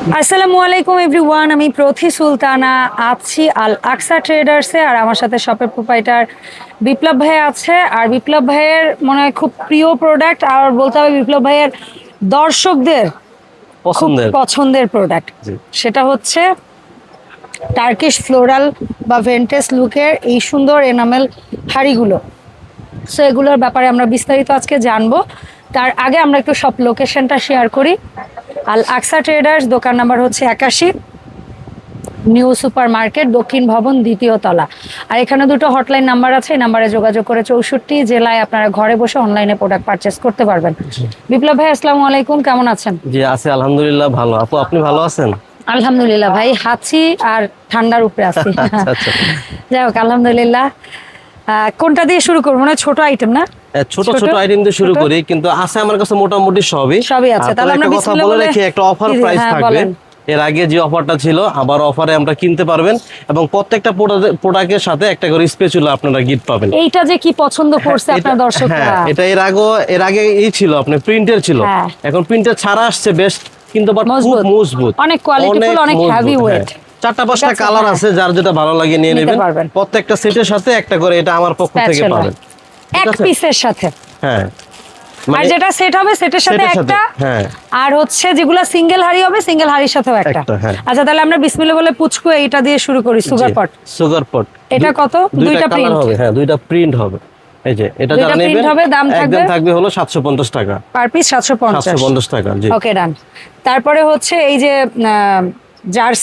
আসসালামু আলাইকুম এভরিওয়ান, আমি প্রথি সুলতানা আছি আল আকসা ট্রেডার্সে। আর আমার সাথে শপের প্রোপাইটার বিপ্লব ভাই আছে। আর বিপ্লব ভাইয়ের মনে হয় খুব প্রিয় প্রোডাক্ট, আর বলতে হবে বিপ্লব ভাইয়ের দর্শকদের খুব পছন্দের প্রোডাক্ট, সেটা হচ্ছে টার্কিশ ফ্লোরাল বা ভেন্টেজ লুকের এই সুন্দর এনামেল হাড়িগুলো। সো এগুলোর ব্যাপারে আমরা বিস্তারিত আজকে জানবো। তার আগে আমরা একটু সব লোকেশনটা শেয়ার করি। আল আকসা ট্রেডার্স, দোকান নাম্বার হচ্ছে 81, নিউ সুপার মার্কেট, দক্ষিণ ভবন, দ্বিতীয় তলা। আর এখানে দুটো হটলাইন নাম্বার আছে, এই নাম্বারে যোগাযোগ করে 64 জেলায় আপনারা ঘরে বসে অনলাইনে প্রোডাক্ট পারচেস করতে পারবেন। বিপ্লব ভাই আসসালামু আলাইকুম, কেমন আছেন? জি আছি আলহামদুলিল্লাহ, ভালো। আপু আপনি ভালো আছেন? আলহামদুলিল্লাহ ভাই, হাঁচি আর ঠান্ডার উপরে আছি। আচ্ছা। যাই হোক আলহামদুলিল্লাহ। কোনটা দিয়ে শুরু করবো? না ছোট আইটেম না, ছোট আইটেম দিয়ে শুরু করি, কিন্তু আছে আমার কাছে মোটামুটি সবই আছে। তাহলে আমরা কথা বলে রাখি, একটা অফার প্রাইস থাকবে। এর আগে যে অফারটা ছিল আবার অফারে আমরা কিনতে পারবেন, এবং প্রত্যেকটা প্রোডাক্টের সাথে একটা করে স্পেচুলা আপনারা গিফট পাবেন। এইটা যে কি পছন্দ করছে আপনার দর্শকরা। এটা এর আগে এই ছিল আপনার প্রিন্টের ছিল, এখন প্রিন্টের ছাড়া আসছে বেস্ট, কিন্তু খুব মজবুত, অনেক কোয়ালিটিফুল, অনেক হেভি ওয়েট। 4-5টা কালার আছে, যার যেটা ভালো লাগে নিয়ে নেবেন। প্রত্যেকটা সেটের সাথে একটা করে, এটা আমার পক্ষ থেকে পাবেন এক পিসের সাথে। হ্যাঁ, আর যেটা সেট হবে সেটের সাথে একটা, আর হচ্ছে যেগুলো সিঙ্গেল হাড়ি হবে সিঙ্গেল হাড়ির সাথেও একটা। আচ্ছা তাহলে আমরা বিসমিল্লাহ বলে পুচকু এইটা দিয়ে শুরু করি। সুগার পট এটা কত? দুইটা প্রিন্ট হবে। হ্যাঁ, দুইটা প্রিন্ট হবে। এই যে এটা যারা নেবেন দাম থাকবে হলো 750 টাকা পার পিস। 750 টাকা। জি ওকে ডান। তারপরে হচ্ছে এই যে জার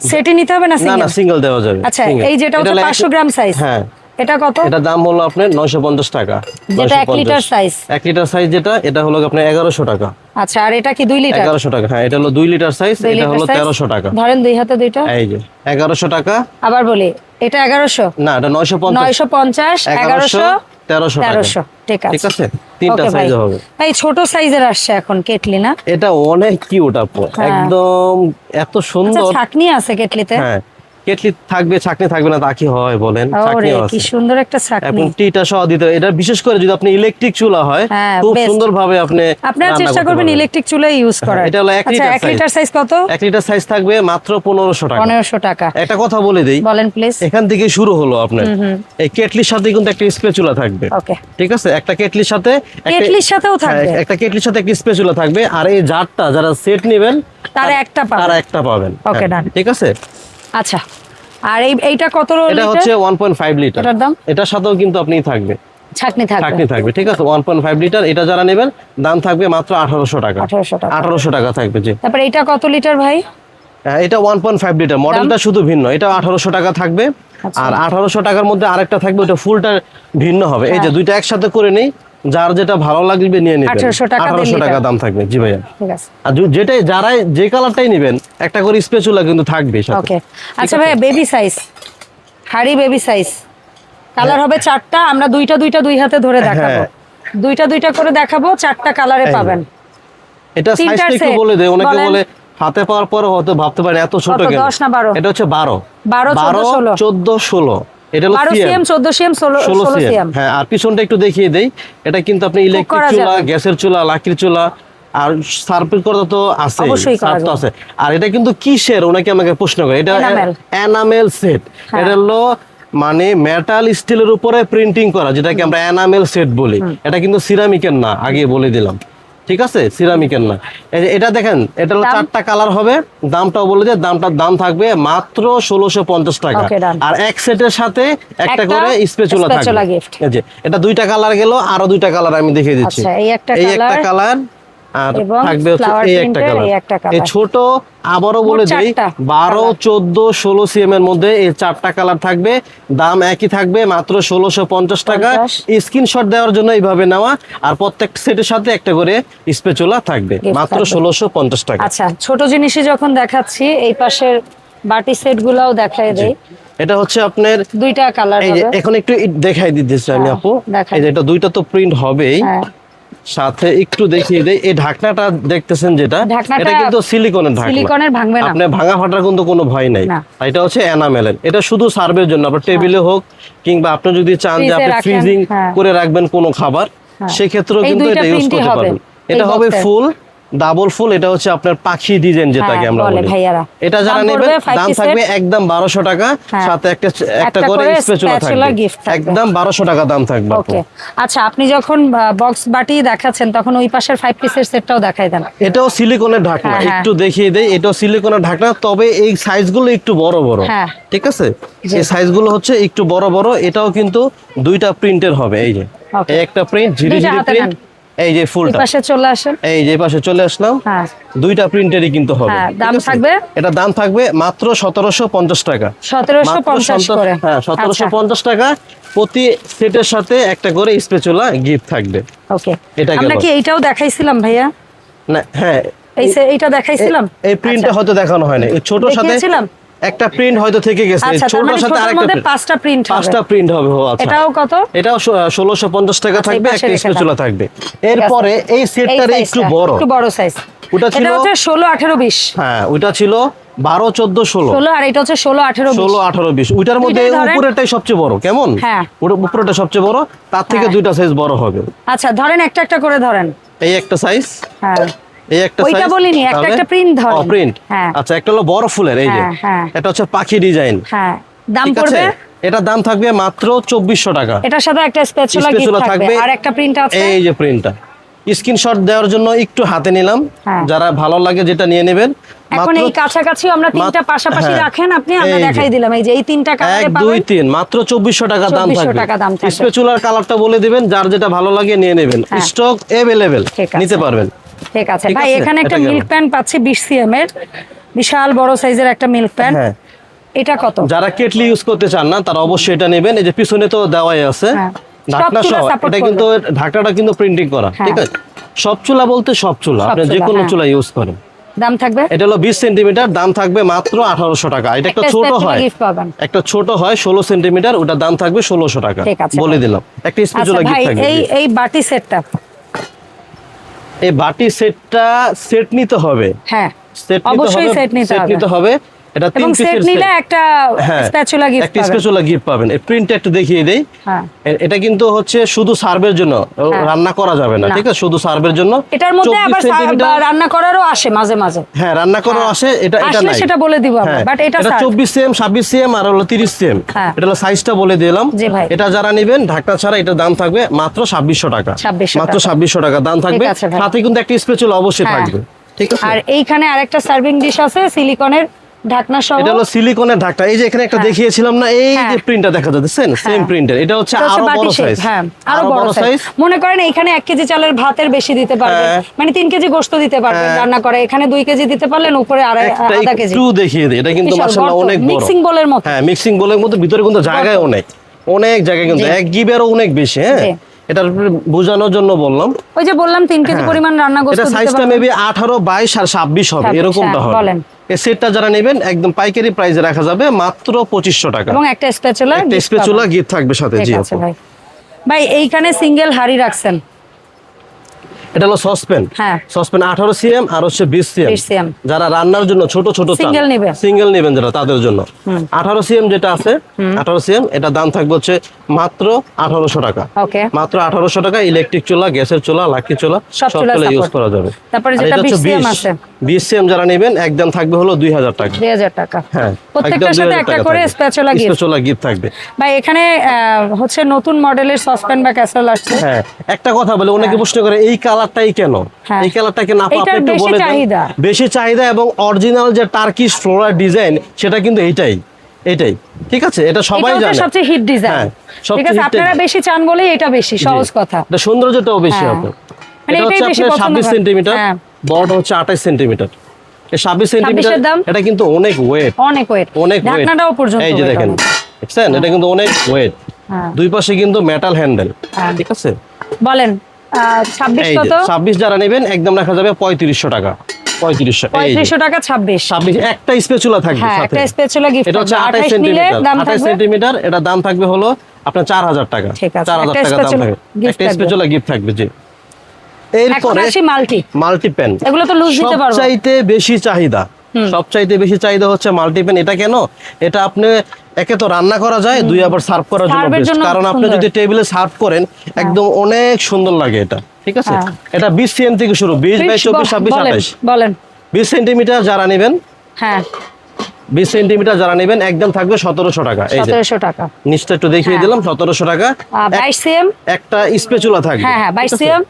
সেটই নিতে হবে না সিঙ্গেল দেওয়া যাবে। আচ্ছা এই যেটা হচ্ছে 500 গ্রাম সাইজ, হ্যাঁ এটা কত? এটা দাম হলো আপনার 950 টাকা। যেটা 1 লিটার সাইজ, 1 লিটার সাইজ যেটা, এটা হলো আপনার 1100 টাকা। আচ্ছা আর এটা কি 2 লিটার? 1100 টাকা। হ্যাঁ, এটা হলো 2 লিটার সাইজ, এটা হলো 1300 টাকা। ধরেন দুই হাতে দুইটা, এই যে 1100 টাকা। আবার বলি এটা 1100 না, এটা 950 1100 1300 ঠিক আছে। তিনটা সাইজ হবে। এই ছোট সাইজের আসছে এখন কেটলি না, এটা অনেক কিউট আপু, একদম এত সুন্দর। আচ্ছা ছাকনি আছে কেটলিতে? হ্যাঁ, কেটলি থাকবে, ছাকনি থাকবে না তা কি হয় বলেন? ছাকনিও আছে, কি সুন্দর একটা ছাকনি। এবং টিটা সহ দিতে। এটা বিশেষ করে যদি আপনি ইলেকট্রিক চুলা হয়, খুব সুন্দরভাবে আপনারা চেষ্টা করবেন ইলেকট্রিক চুলাই ইউজ করার। এটা হলো 1 লিটার সাইজ। কত? 1 লিটার সাইজ থাকবে মাত্র 1500 টাকা। 1500 টাকা। একটা কথা বলে দেই, বলেন প্লিজ। এখান থেকে শুরু হলো আপনার। এই কেটলির সাথে কিন্তু একটা স্পেচুলা থাকবে। ওকে ঠিক আছে, একটা কেটলির সাথে সাথেও থাকবে, একটা কেটলির সাথে একটা স্পেচুলা থাকবে। আর এই জারটা যারা সেট নেবেন তারা একটা পাবেন। ওকে ডান, ঠিক আছে। আচ্ছা আর এইটা কত? এটা হচ্ছে 1.5 লিটার। এটার দাম? এটার সাথেও কিন্তু আপনি থাকবে ছাকনি থাকবে, ঠিক আছে। 1.5 লিটার এটা যারা নেবেন দাম থাকবে মাত্র 1800 টাকা। 1800 টাকা থাকবে। জি। তারপর এটা কত লিটার ভাই? এটা 1.5 লিটার, মডেলটা শুধু ভিন্ন। এটা 1800 টাকা থাকবে। আর 1800 টাকার মধ্যে আরেকটা থাকবে, ওটা ফুলটা ভিন্ন হবে। এই যে দুইটা একসাথে করে নেই, যার যেটা ভালো লাগবে নিয়ে নেবেন। 1800 টাকা দাম থাকবে। জি ভাইয়া, ঠিক আছে। আর যেটাই যে কালারটাই নেবেন একটা করে স্পেচুলা কিন্তু থাকবে সাথে। ওকে আচ্ছা ভাইয়া, বেবি সাইজ হাড়ি, বেবি সাইজ কালার হবে 4টা। আমরা দুইটা দুই হাতে ধরে দেখাবো, দুইটা করে দেখাবো, 4টা কালারে পাবেন। এটা সাইজটা একটু বলে দেই, অনেকে বলে হাতে পাওয়ার পরে হয়তো ভাবতে পারেন এত ছোট কেন। 10 না 12? এটা হচ্ছে 12 14 16। এটা হলো 12 সিএম 14 সিএম 16 সিএম। হ্যাঁ, আর পিছনটা একটু দেখিয়ে দেই। এটা কিন্তু আপনি ইলেকট্রিক চুলা, গ্যাসের চুলা, লাকড়ির চুলা, আর সার্ভিস করা তো আছে, সার্ভ আছে। আর এটা কিন্তু কিসের, ওনাকে আমাকে প্রশ্ন করে, এটা এনামেল সেট। এটা হলো মানে মেটাল স্টিলের উপরে প্রিন্টিং করা, যেটাকে আমরা এনামেল সেট বলি। এটা কিন্তু সিরামিকের না, আগে বলে দিলাম, ঠিক আছে, সিরামিকের না। এটা দেখেন, এটা হলো 4টা কালার হবে। দামটাও বলে দিয়ে, দাম থাকবে মাত্র 1650 টাকা। আর এক সেটের সাথে একটা করে স্পেচুলা থাকবে। এই যে এটা 2টা কালার গেল, আরো 2টা কালার আমি দেখিয়ে দিচ্ছি। এই একটা কালার, আর থাকবে হচ্ছে এই একটা কালার। এই ছোট, আবারও বলে দেই, 12 14 16 সিএম এর মধ্যে এই 4টা কালার থাকবে। দাম একই থাকবে, মাত্র 1650 টাকা। স্ক্রিনশট দেওয়ার জন্য এইভাবে নেওয়া। আর প্রত্যেক সেটের সাথে একটা করে স্পেচুলা থাকবে, মাত্র 1650 টাকা। আচ্ছা ছোট জিনিসই যখন দেখাচ্ছি, এই পাশের বাটি সেট গুলাও দেখাই দেই। এটা হচ্ছে আপনার 2টা কালার হবে। এখন একটু দেখাই দিতেছি আমি আপু। এই যে এটা 2টা তো প্রিন্ট হবেই, সাথে একটু দেখিয়ে দেই। এই ঢাকনাটা দেখতেছেন যেটা, এটা কিন্তু সিলিকনের ঢাকনা, সিলিকনের ভাঙবে না, আপনি ভাঙা ফাটার কিন্তু কোনো ভয় নাই। এটা হচ্ছে এনামেলের। এটা শুধু সার্ভের জন্য, আপনার টেবিলে হোক, কিংবা আপনি যদি চান যে আপনি ফ্রিজিং করে রাখবেন কোনো খাবার, সেক্ষেত্রেও কিন্তু এটা ইউজ করতে পারবেন। এটা হবে ফুল ডাবল ফুল, এটা হচ্ছে আপনার পাখি ডিজাইন যেটাকে আমরা বলি ভাইয়ারা। এটা যারা নেবেন দাম থাকবে একদম 1200 টাকা, সাথে একটা করে স্প্যাচুলা থাকবে, একদম 1200 টাকা দাম থাকবে। ওকে, আচ্ছা আপনি যখন বক্স বাটি দেখাচ্ছেন তখন ওই পাশের 5 পিসের সেটটাও দেখাই দেন। এটাও সিলিকনের ঢাকনা, একটু দেখিয়ে দেই। এটাও সিলিকনের ঢাকনা, তবে এই সাইজগুলো একটু বড় বড়, ঠিক আছে? এই সাইজগুলো হচ্ছে একটু বড় বড়। এটাও কিন্তু দুইটা প্রিন্টের হবে। এই যে এই একটা প্রিন্ট, ঝিরিঝিরি প্রিন্ট। এই যে ফুলটা পাশে চলে আসেন, এই যে পাশে চলে আসলাম। দুইটা প্রিন্টেরই কিন্তু হবে। দাম থাকবে, এটা দাম থাকবে মাত্র 1750 টাকা। 1750 করে। হ্যাঁ 1750 টাকা। প্রতি সেটের সাথে একটা করে স্প্যাচুলা গিফট থাকবে। ওকে, আমরা কি এইটাও দেখাইছিলাম ভাইয়া? না, হ্যাঁ এইটা দেখাইছিলাম। এই প্রিন্টটা হয়তো দেখানো হয়নি। এই ছোটর সাথে একটা প্রিন্ট হয়তো থেকে গেছে, ছোটর সাথে আরেকটা পাঁচটা প্রিন্ট হবে। আচ্ছা, এটাও কত? এটাও 1650 টাকা থাকবে, একটা স্প্যাচুলা থাকবে। এরপরে এই সেটটার একটু বড় সাইজ, ওটা ছিল 16 18 20। হ্যাঁ, ওটা ছিল 12 14 16, আর এটা হচ্ছে 16 18 20। 16 18 20। ওইটার মধ্যে উপরেরটাই সবচেয়ে বড়, কেমন? হ্যাঁ, উপরেরটা সবচেয়ে বড়, তার থেকে দুইটা সাইজ বড় হবে। আচ্ছা ধরেন একটা একটা করে ধরেন। এই একটা সাইজ, হ্যাঁ এই একটা সাইজ, ওইটা বলিনি, একটা একটা প্রিন্ট ধরেন। প্রিন্ট, আচ্ছা একটা হলো বড় ফুলের, এই যে এটা হচ্ছে পাখি ডিজাইন। হ্যাঁ, দাম পড়বে, এটা দাম থাকবে মাত্র 2400 টাকা। এটার সাথে একটা স্প্যাচুলা গিফট থাকবে, আর একটা প্রিন্ট আছে। এই যে প্রিন্টটা স্ক্রিনশট দেওয়ার জন্য একটু হাতে নিলাম, যারা ভালো লাগে যেটা নিয়ে নেবেন। এখন এই কাছাকাছি আমরা তিনটা পাশাপাশি রাখেন আপনি, আমরা দেখাই দিলাম। এই যে এই তিনটা কালারে পাবেন, 1 2 3 মাত্র 2400 টাকা দাম থাকবে। স্প্যাচুলার কালারটা বলে দিবেন, যার যেটা ভালো লাগে নিয়ে নেবেন। স্টক अवेलेबल, নিতে পারবেন। ঠিক আছে ভাই, এখানে একটা মিল্ক প্যান পাচ্ছি 20 cm এর, বিশাল বড় সাইজের একটা মিল্ক প্যান। এটা কত? যারা কেটলি ইউজ করতে চান না তারা অবশ্যই এটা নেবেন। এই যে পিছনে তো দেওয়াই আছে ঢাকনা সহ, এটা কিন্তু ঢাকনাটা কিন্তু প্রিন্টিং করা, ঠিক আছে? সব চুলা বলতে সব চুলা, আপনি যে কোনো চুলা ইউজ করেন। দাম থাকবে, এটা হলো 20 সেন্টিমিটার, দাম থাকবে মাত্র 1800 টাকা। এটা একটা ছোট হয়, একটা ছোট হয় 16 সেন্টিমিটার, ওটার দাম থাকবে 1600 টাকা, বলে দিলাম। একটা স্প্যাচুলা গিফট থাকবে। এই বাটি সেটটা, এই বাটি সেটটা সেট নিতে হবে। হ্যাঁ, অবশ্যই সেট নিতে হবে। এটা 3 পিসের সেট নিলে একটা স্প্যাচুলা গিফট পাবেন, একটা স্প্যাচুলা গিফট পাবেন। এই প্রিন্টটা একটু দেখিয়ে দেই। এটা কিন্তু হচ্ছে শুধু সার্ভের জন্য, রান্না করা যাবে না, ঠিক আছে? শুধু সার্ভের জন্য। এটার মধ্যে আবার রান্না করারও আসে মাঝে মাঝে। হ্যাঁ, রান্না করারও আসে। এটা নাই, সেটা বলে দিব আমরা, বাট এটা 24 cm 26 cm আর হলো 30 cm। এটা হলো সাইজটা বলে দিলাম। এটা যারা নেবেন ঢাকনা ছাড়া, এটা দাম থাকবে মাত্র 2600 টাকা, মাত্র 2600 টাকা দাম থাকবে। সাথে কিন্তু একটা স্প্যাচুলা অবশ্যই থাকবে, ঠিক আছে? আর এইখানে আরেকটা সার্ভিং ডিশ আছে সিলিকনের ঢাকনা সহ। এটা হলো সিলিকনের ঢাকনা। এই যে এখানে একটা দেখিয়েছিলাম না, এই যে প্রিন্টটা দেখা যাচ্ছে, সেম প্রিন্টার। এটা হচ্ছে আরো বড় সাইজ। হ্যাঁ, আরো বড় সাইজ। মনে করেন এখানে 1 কেজি চালের ভাতের বেশি দিতে পারবেন, মানে 3 কেজি গোশত দিতে পারবেন রান্না করে। এখানে 2 কেজি দিতে পারলেন, উপরে আধা কেজি। একটু দেখিয়ে দিই, এটা কিন্তু মাশাআল্লাহ অনেক বড়, মিক্সিং বোলের মতো। হ্যাঁ, মিক্সিং বোলের মতো। ভিতরে কিন্তু জায়গায় অনেক জায়গায়, কিন্তু 1 গিবেরও অনেক বেশি। হ্যাঁ, এটা বোঝানোর জন্য বললাম। ওই যে বললাম 3 কেজি পরিমাণ রান্না গোশত দিতে পারবেন। এটা সাইজটা মেবি 18 22 আর 26 হবে, এরকমটা হবে। বলেন, এই সেটটা যারা নেবেন একদম পাইকারি প্রাইসে রাখা যাবে মাত্র 2500 টাকা, এবং একটা স্প্যাচুলা গিফট থাকবে সাথে। জি আপু। ভাই এইখানে সিঙ্গেল হাড়ি রাখছেন, এটা হলো সসপ্যান। সসপ্যান 18 cm আর হচ্ছে 20 cm। যারা রান্নার জন্য ছোট সিঙ্গেল নেবেন যারা, তাদের জন্য 18 cm যেটা আছে, 18 cm, এটা দাম থাকবে হচ্ছে মাত্র 1800 টাকা। মাত্র 1800 টাকা। ইলেকট্রিক চুলা, গ্যাসের চুলা, লাকড়ি চুলা, সব চুলা ইউজ করা যাবে। তারপরে যেটা 20 cm আছে, 20 cm যারা নেবেন একদম থাকবে হলো 2000 টাকা। 2000 টাকা। হ্যাঁ, প্রত্যেকটার সাথে একটা করে স্প্যাচুলা গিফট থাকবে। ভাই এখানে হচ্ছে নতুন মডেলের সসপ্যান বা ক্যাসারোল আসছে। হ্যাঁ, একটা কথা বলে, অনেকে প্রশ্ন করে এই কালারটাই কেন, এই কালারটা কেন আপনি একটু বলে দেন। বেশি চাহিদা এবং অরিজিনাল যে টার্কিশ ফ্লোরাল ডিজাইন, সেটা কিন্তু এইটাই, ঠিক আছে? এটা সবাই জানে, এটা সবচেয়ে হিট ডিজাইন। ঠিক আছে, আপনারা বেশি চান বলেই এটা বেশি, সহজ কথা। এটা সৌন্দর্যটাও বেশি হবে। মানে এটাই বেশি পছন্দ। 26 সেন্টিমিটার, বড় হচ্ছে 28 সেন্টিমিটার। এই 26 সেন্টিমিটার, এটা কিন্তু অনেক ওয়েট, ঢাকনাটাও পর্যন্ত। এই যে দেখেন, দেখছেন? এটা কিন্তু অনেক ওয়েট। দুই পাশে কিন্তু মেটাল হ্যান্ডেল, ঠিক আছে? বলেন 26 কত? 26 যারা নেবেন একদম রাখা যাবে 3500 টাকা। 3500 টাকা। 26 একটা স্প্যাচুলা থাকবে সাথে, একটা স্প্যাচুলা গিফট। এটা হচ্ছে 28 সেন্টিমিটার, এটা দাম থাকবে হলো আপনার 4000 টাকা। 4000 টাকা দাম থাকবে, একটা স্প্যাচুলা গিফট থাকবে। জি, এরপরে মাল্টি প্যান, এগুলো তো লুজ দিতে পারবো। সবচাইতে বেশি চাহিদা সবচাইতে বেশি চাহিদা হচ্ছে মাল্টিপ্যান। এটা কেন? এটা আপনি একে তো রান্না করা যায়, দুই আবার সার্ভ করার জন্য বেস্ট। কারণ আপনি যদি টেবিলে সার্ভ করেন একদম অনেক সুন্দর লাগে এটা। ঠিক আছে, এটা 20 cm থেকে শুরু, 20 বাই 24 26 28 বলেন 20 সেন্টিমিটার যারা নেবেন, হ্যাঁ 20 সেন্টিমিটার যারা নেবেন একদম থাকবে 1700 টাকা। এই যে 1700 টাকা, নিচটা একটু দেখিয়ে দিলাম, 1700 টাকা। 22 cm, একটা স্প্যাচুলা থাকবে, হ্যাঁ হ্যাঁ 22 cm,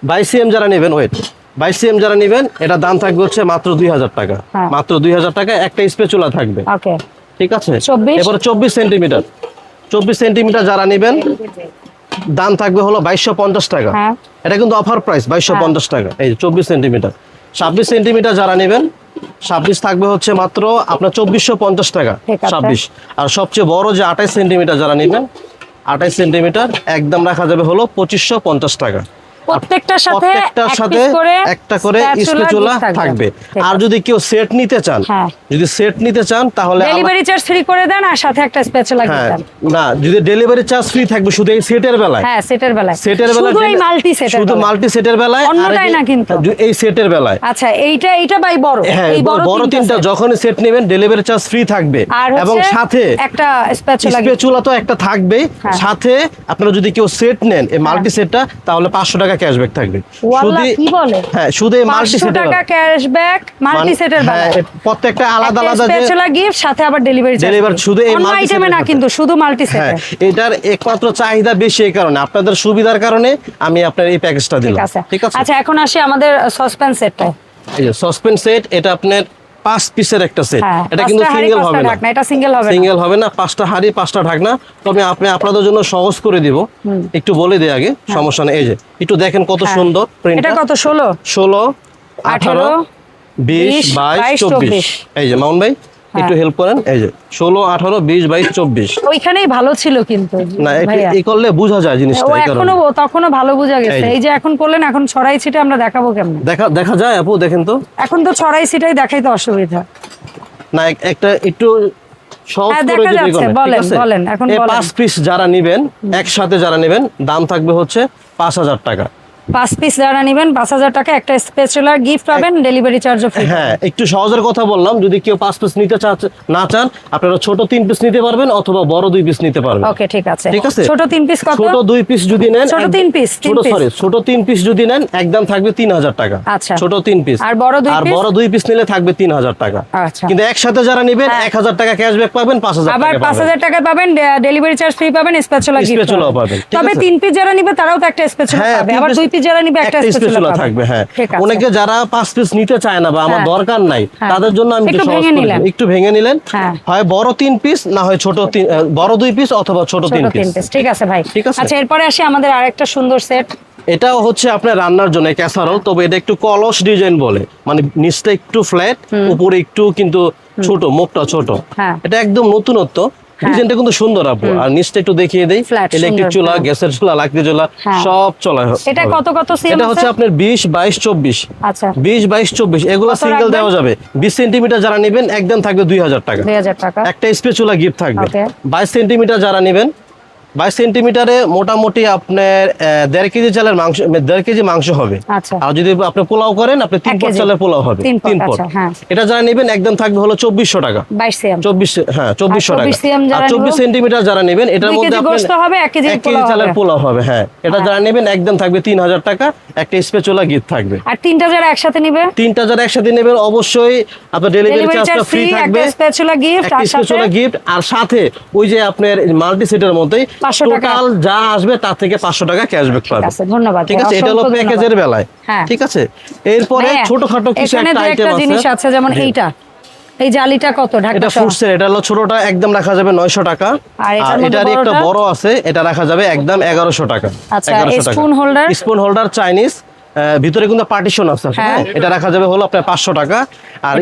22 cm যারা নেবেন, ওয়েট 22 cm যারা নেবেন এটা দাম থাকবে হচ্ছে মাত্র 2000 টাকা। মাত্র 2000 টাকা একটা স্প্যাচুলা থাকবে। ওকে, ঠিক আছে। 24, এবারে 24 সেন্টিমিটার, 24 সেন্টিমিটার যারা নেবেন দাম থাকবে হলো 2250 টাকা। এটা কিন্তু অফার প্রাইস, 2250 টাকা। এই 24 সেন্টিমিটার। 26 সেন্টিমিটার যারা নেবেন 26 থাকবে হচ্ছে মাত্র আপনার 2450 টাকা 26। আর সবচেয়ে বড় যে 28 সেন্টিমিটার যারা নেবেন, 28 সেন্টিমিটার একদম রাখা যাবে হলো 2550 টাকা। প্রত্যেকটার সাথে একটা করে স্প্যাচুলা থাকবে। আর যদি কেউ সেট নিতে চান, যদি সেট নিতে চান তাহলে ডেলিভারি চার্জ ফ্রি করে দেন আর সাথে একটা স্প্যাচুলা গিফট দেন। না, যদি ডেলিভারি চার্জ ফ্রি থাকবে শুধু এই সেটের বেলায়, হ্যাঁ সেটের বেলায়, শুধু এই মাল্টি সেটের, শুধু মাল্টি সেটের বেলায়, অন্যটাই না কিন্তু এই সেটের বেলায়। আচ্ছা এইটা বাই বড়, এই বড় তিনটা যখনই সেট নেবেন ডেলিভারি চার্জ ফ্রি থাকবে এবং সাথে একটা স্প্যাচুলা তো একটা থাকবে। সাথে আপনারা যদি কেউ সেট নেন এই মাল্টি সেটটা তাহলে 500 টাকা ক্যাশব্যাক থাকবে। শুধু কি বলে, হ্যাঁ শুধু এই মাল্টি সেটের টাকা ক্যাশব্যাক মাল্টি সেটের বেলায়, প্রত্যেকটা আলাদা আলাদা যে স্প্যাচুলা গিফট সাথে আবার ডেলিভারি শুধু এই মাল্টি আইটেমে না কিন্তু শুধু মাল্টি সেটে। এটার একমাত্র চাহিদা বেশি এই কারণে, আপনাদের সুবিধার কারণে আমি আপনার এই প্যাকেজটা দিলাম। ঠিক আছে। আচ্ছা এখন আসি আমাদের সসপ্যান সেটটায়। এই যে সসপ্যান সেট, এটা আপনার 5 পিসের একটা সেট। এটা কিন্তু সিঙ্গেল হবে না, এটা সিঙ্গেল হবে না। 5টা হাঁড়ি 5টা ঢাকনা। তবে আপনি আপনাদের জন্য সহজ করে দিব, একটু বলে দেই আগে, সমস্যা নেই। এই যে একটু দেখেন কত সুন্দর প্রিন্টটা। এটা কত 16 18 20 22 24। এই যে মাউন ভাই একটু হেল্প করেন। এই যে 16 18 20 22 24 ওইখানেই ভালো ছিল কিন্তু না, এই করলে বোঝা যায় জিনিসটা। এই কারণে তখনও ভালো বোঝা গেছে। এই যে এখন করলেন, এখন ছড়াই ছিটে আমরা দেখাবো কেমনে? দেখা যায় আপু, দেখেন তো। এখন তো ছড়াই ছিটাই দেখাই তো অসুবিধা না, একটা একটু সহজ করে দিতে বলেন। এখন এই 5 পিস যারা নেবেন, একসাথে যারা নেবেন দাম থাকবে হচ্ছে 5000 টাকা। 5 পিস যারা নেবেন 5000 টাকা, একটা স্পেশাল গিফট পাবেন, ডেলিভারি চার্জও ফ্রি। হ্যাঁ, একটু সহজের কথা বললাম। যদি কেউ 5 পিস নিতে না চান, আপনারা ছোট 3 পিস নিতে পারবেন অথবা বড় 2 পিস নিতে পারবেন। ওকে ঠিক আছে। ছোট 3 পিস কত? ছোট 2 পিস যদি নেন, ছোট 3 পিস যদি নেন একদম থাকবে 3000 টাকা। আচ্ছা, ছোট 3 পিস। আর বড় 2 পিস নিলে থাকবে 3000 টাকা। আচ্ছা, কিন্তু একসাথে যারা নেবেন 1000 টাকা ক্যাশব্যাক পাবেন, 5000 টাকা আবার 5000 টাকা পাবেন, ডেলিভারি চার্জ ফ্রি পাবেন, স্পেশাল গিফট পাবেন। তবে 3 পিস যারা নেবে তারাও তো একটা স্পেশাল পাবে, আবার 2 পিস যারা নেবে একটা স্পেশাল থাকবে। হ্যাঁ, অনেকে যারা 5 পিস নিতে চায় না বা আমার দরকার নাই, তাদের জন্য আমি একটু ভেঙে নিলেন। হয় বড় 3 পিস, না হয় ছোট বড় 2 পিস অথবা ছোট 3 পিস। ঠিক আছে ভাই। আচ্ছা এরপরে আসি আমাদের আরেকটা সুন্দর সেট। এটাও হচ্ছে আপনার রান্নার জন্য ক্যাসারোল, তবে এটা একটু কলস ডিজাইন বলে, মানে নিচটা একটু ফ্ল্যাট, উপরে একটু কিন্তু ছোট, মুখটা ছোট। এটা একদম নতুনত্ব, ডিজাইনটা কিন্তু সুন্দর আপু। আর নিচটা একটু দেখিয়ে দেই, ইলেকট্রিক চুলা, গ্যাসের চুলা, লাকড়ি চুলা সব চলে। এটা কত সিএম? এটা হচ্ছে আপনার 20 22 24। আচ্ছা 20 22 24 এগুলা সিঙ্গেল দেওয়া যাবে। 20 সেন্টিমিটার যারা নেবেন একদম থাকবে 2000 টাকা। 2000 টাকা একটা স্পেচুলা গিফট থাকবে। 22 সেন্টিমিটার যারা নেবেন, 22 সেন্টিমিটারে মোটামুটি আপনার 1.5 কেজি চালের মাংস, 1.5 কেজি মাংস হবে। আর যদি আপনি পোলাও করেন, আপনি 3 পট চালের পোলাও হবে, 3 পট। এটা যারা নেবেন একদম থাকবে হলো 2400 টাকা। 2400 টাকা। আর 24 সেন্টিমিটার যারা নেবেন এটার মধ্যে আপনার 1 কেজি চালের পোলাও হবে। হ্যাঁ, এটা যারা নেবেন একদম থাকবে 3000 টাকা, একটা স্পেচুলা গিফট থাকবে। আর 3টা যারা একসাথে নেবে, 3টা যারা একসাথে নেবেন অবশ্যই আপনার ডেলিভারি চার্জটা ফ্রি থাকবে, একটা স্পেচুলা গিফট, আর সাথে ওই যে আপনার মাল্টি সেটের মধ্যে টোটাল যা আসবে তার থেকে 500 টাকা ক্যাশব্যাক পাবেন। ধন্যবাদ। ঠিক আছে, এটা হলো প্যাকেজের বেলায়। ঠিক আছে, এরপরে ছোটখাটো কিছু একটা আইটেম আছে, যেমন এইটা, এই জালিটা কত? এটা ফুটসের, এটা হলো ছোটটা একদম রাখা যাবে 900 টাকা। আর এটারই একটা বড় আছে, এটা রাখা যাবে একদম 1100 টাকা। 1100 টাকা। স্পুন হোল্ডার চাইনিজ, ভিতরে কিন্তু পার্টিশন আছে। হ্যাঁ, এটা রাখা যাবে হলো আপনার 500 টাকা। আর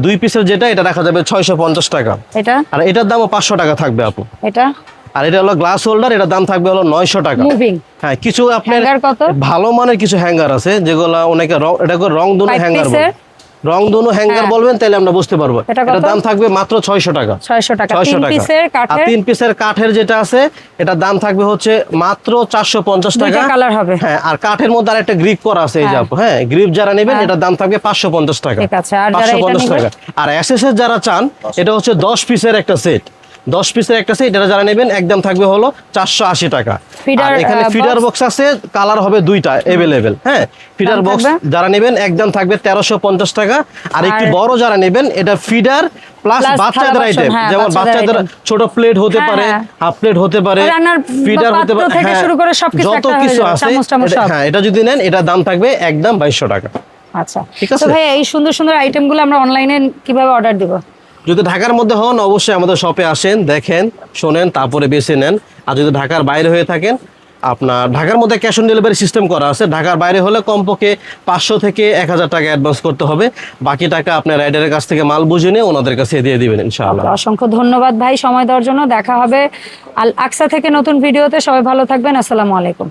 2 পিসের যেটা, এটা রাখা যাবে 650 টাকা। আর এটার দামও 500 টাকা থাকবে আপু। আর এটা হলো গ্লাস হোল্ডার, এটার দাম থাকবে হলো 900 টাকা। হ্যাঁ, কিছু আপনার ভালো মানের কিছু হ্যাঙ্গার আছে যেগুলো অনেকে এটা রং দুনো হ্যাঙ্গার বলে। রংধনু হ্যাঙ্গার বলবেন তাহলে আমরা বুঝতে পারবো। এটার দাম থাকবে মাত্র 600 টাকা। 600 টাকা 3 পিসের কাঠের। আর 3 পিসের কাঠের যেটা আছে এটার দাম থাকবে হচ্ছে মাত্র 450 টাকা। দুইটা কালার হবে। হ্যাঁ, আর কাঠের মধ্যে আরেকটা গ্রিপ করা আছে এই যে আপু, হ্যাঁ গ্রিপ যারা নেবেন এটার দাম থাকবে 550 টাকা। ঠিক আছে, আর যারা এটা 550 টাকা। আর এসএসএস যারা চান এটা হচ্ছে 10 পিসের একটা সেট, 10 পিসের একটা সেট, এটা যারা নেবেন একদম থাকবে হলো 480 টাকা। আর এখানে ফিডার বক্স আছে, কালার হবে দুইটা अवेलेबल। হ্যাঁ, ফিডার বক্স যারা নেবেন একদম থাকবে 1350 টাকা। আর একটু বড় যারা নেবেন এটা ফিডার প্লাস বাচ্চাদের আইটেম, যেমন বাচ্চাদের ছোট প্লেট হতে পারে, হাফ প্লেট হতে পারে, ফিডার হতে পারে, থেকে শুরু করে সবকিছু যত কিছু আছে। হ্যাঁ, এটা যদি নেন এটার দাম থাকবে একদম 2200 টাকা। আচ্ছা, ঠিক আছে ভাই। এই সুন্দর সুন্দর আইটেমগুলো আমরা অনলাইনে কিভাবে অর্ডার দিব? যদি ঢাকার মধ্যে হন অবশ্যই আমাদের শপে আসেন, দেখেন, শোনেন, তারপরে বেছে নেন। আর যদি ঢাকার বাইরে হয়ে থাকেন, আপনার ঢাকার মধ্যে ক্যাশ অন ডেলিভারি সিস্টেম করা আছে। ঢাকার বাইরে হলে কমপক্ষে 500 থেকে 1000 টাকা অ্যাডভান্স করতে হবে। বাকি টাকা আপনার রাইডারের কাছ থেকে মাল বুঝে নিয়ে ওনাদের কাছে দিয়ে দিবেন ইনশাআল্লাহ। অসংখ্য ধন্যবাদ ভাই সময় দেওয়ার জন্য। দেখা হবে আল আকসা থেকে নতুন ভিডিওতে। সবাই ভালো থাকবেন। আসসালামু আলাইকুম।